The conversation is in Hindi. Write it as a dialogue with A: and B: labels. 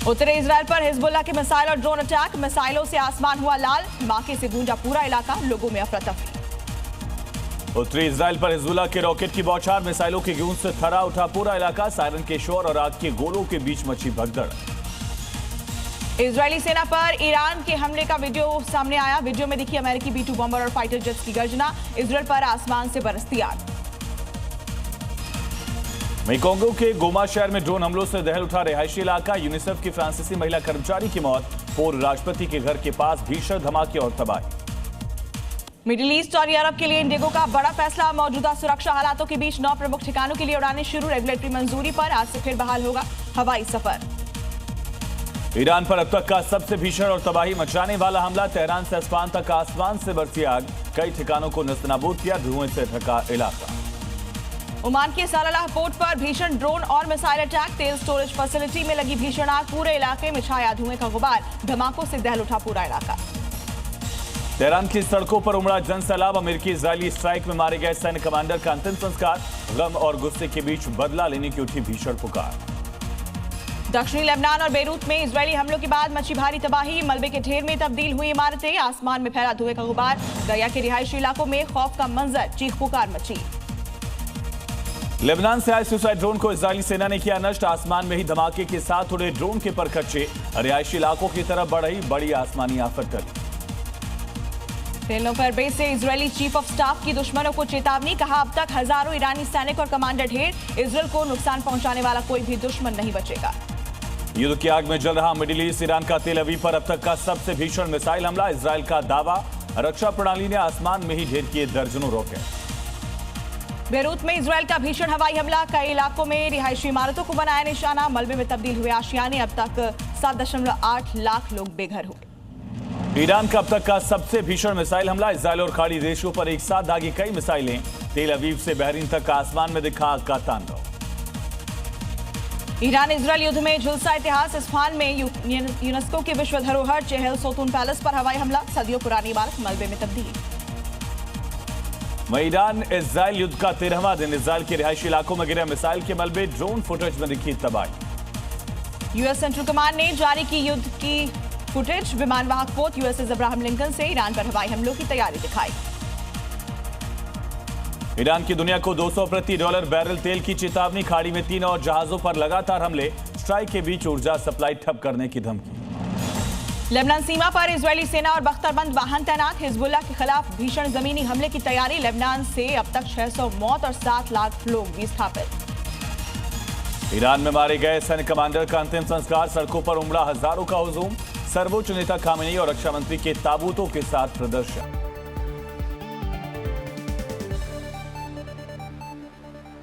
A: उत्तरी इजराइल पर हिजबुल्लाह के मिसाइल और ड्रोन अटैक। मिसाइलों से आसमान हुआ लाल, धमाके से गूंजा पूरा इलाका, लोगों में अफरा तफरी।
B: उत्तरी इजराइल पर हिजबुल्लाह के रॉकेट की बौछार, मिसाइलों की गूंज से थरा उठा पूरा इलाका। सायरन के शोर और आग के गोलों के बीच मची भगदड़।
A: इजरायली सेना पर ईरान के हमले का वीडियो सामने आया। वीडियो में दिखी अमेरिकी B-2 बॉम्बर और फाइटर जेट्स की गर्जना। इजरायल पर आसमान से बरसती आग।
B: मेकोंगो के गोमा शहर में ड्रोन हमलों से दहल उठा रिहायशी इलाका। यूनिसेफ की फ्रांसीसी महिला कर्मचारी की मौत। पूर्व राष्ट्रपति के घर के पास भीषण धमाके और तबाही।
A: मिडिल ईस्ट और यूरोप के लिए इंडिगो का बड़ा फैसला। मौजूदा सुरक्षा हालातों के बीच 9 प्रमुख ठिकानों के लिए उड़ानें शुरू। रेगुलेटरी मंजूरी पर आज से फिर बहाल होगा हवाई सफर।
B: ईरान पर अब तक का सबसे भीषण और तबाही मचाने वाला हमला। तेहरान से अस्फहान तक आसमान से बरसी आग। कई ठिकानों को नस्तनाबूद किया। धुएं से ढका इलाका।
A: ओमान के सालालाह पोर्ट पर भीषण ड्रोन और मिसाइल अटैक। तेल स्टोरेज फैसिलिटी में लगी भीषण आग। पूरे इलाके में छाया धुएं का गुबार। धमाकों से दहल उठा पूरा इलाका।
B: तेहरान की सड़कों पर उमड़ा जन सैलाब। अमेरिकी इजरायली स्ट्राइक में मारे गए सैन्य कमांडर का अंतिम संस्कार। गम और गुस्से के बीच बदला लेने की उठी भीषण पुकार।
A: दक्षिणी लेबनान और बेरूत में इजरायली हमलों के बाद मची भारी तबाही। मलबे के ढेर में तब्दील हुई इमारतें। आसमान में फैला धुएं का गुबार। दरिया के रिहायशी इलाकों में खौफ का मंजर, चीख पुकार मची।
B: लेबनान से आए सुसाइड ड्रोन को इजरायली सेना ने किया नष्ट। आसमान में ही धमाके के साथ उड़े ड्रोन के परखच्चे। रिहायशी इलाकों की तरफ बढ़ रही बड़ी आसमानी आफत टली।
A: तेलनोफर बेस से इजरायली चीफ ऑफ स्टाफ की दुश्मनों को चेतावनी। कहा, अब तक हजारों ईरानी सैनिक और कमांडर ढेर। इजरायल को नुकसान पहुंचाने वाला कोई भी दुश्मन नहीं बचेगा।
B: युद्ध की आग में जल रहा मिडिल ईस्ट। ईरान का तेल अवीव पर अब तक का सबसे भीषण मिसाइल हमला। इजरायल का दावा, रक्षा प्रणाली ने आसमान में ही ढेर किए दर्जनों रॉकेट।
A: बेरूत में इजरायल का भीषण हवाई हमला। कई इलाकों में रिहायशी इमारतों को बनाया निशाना। मलबे में तब्दील हुए आशियाने। अब तक 7.8 लाख लोग बेघर हुए।
B: ईरान का अब तक का सबसे भीषण मिसाइल हमला। इजरायल और खाड़ी देशों पर एक साथ दागी कई मिसाइलें। तेल अवीव से बहरीन तक आसमान में दिखा आग का तांडव।
A: ईरान इजरायल युद्ध में झुलसा इतिहास। इस्फहान में यूनेस्को के विश्व धरोहर चेहल सोतून पैलेस पर हवाई हमला। सदियों पुरानी इमारत मलबे में तब्दील।
B: ईरान इजरायल युद्ध का 13वां दिन। इजरायल के रिहायशी इलाकों में गिरे मिसाइल के मलबे। ड्रोन फुटेज में दिखी तबाही।
A: यूएस सेंट्रल कमांड ने जारी की युद्ध की फुटेज। विमान वाहक पोत यूएसएस अब्राहम लिंकन से ईरान पर हवाई हमलों की तैयारी दिखाई।
B: ईरान की दुनिया को $200 प्रति बैरल तेल की चेतावनी। खाड़ी में 3 और जहाजों पर लगातार हमले। स्ट्राइक के बीच ऊर्जा सप्लाई ठप करने की धमकी।
A: लेबनान सीमा पर इजरायली सेना और बख्तरबंद वाहन तैनात। हिजबुल्लाह के खिलाफ भीषण जमीनी हमले की तैयारी। लेबनान से अब तक 600 मौत और 7 लाख लोग विस्थापित।
B: ईरान में मारे गए सैन्य कमांडर का अंतिम संस्कार। सड़कों पर उमड़ा हजारों का हुजूम। सर्वोच्च नेता खामेनी और रक्षा मंत्री के ताबूतों के साथ प्रदर्शन।